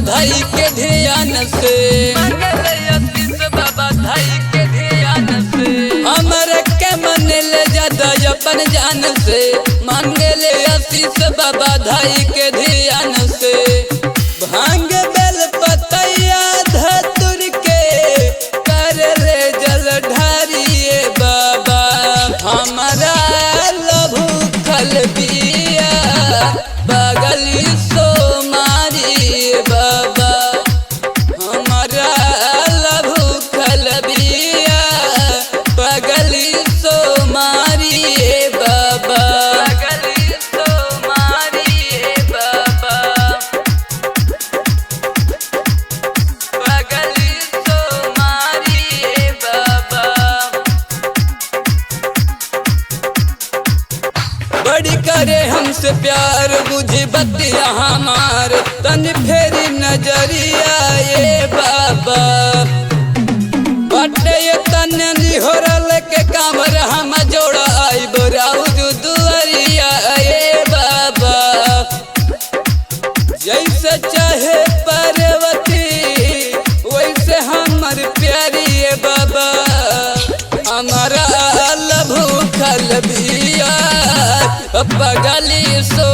धाई के ध्यान से, मांगले आशीष बाबा धाई के ध्यान से। हमर के मन ले ज्यादा अपन जान से, मांगले आशीष बाबा धाई के ध्यान से। भांग बेल पतैया धतुर के कर ले जल ढारिए बाबा, हमारा भूखल बिया बगली सो मारी बाबा, हमारा भूखल बिया बगली सो मारी बाबा, बगली सो मारी बाबा, बगली सो मारी बाबा। बड़ी करे हमसे प्यार बुझी बतिया हमार, तन फेरी नजरिया ये बाबा। बटे तन निहोरल के कामर हम जोड़ा आई बोराउज दुआरिया ये बाबा। जैसे चाहे पार्वती वैसे हमर प्यारी ये बाबा, हमारा भूखल बिया बगली सो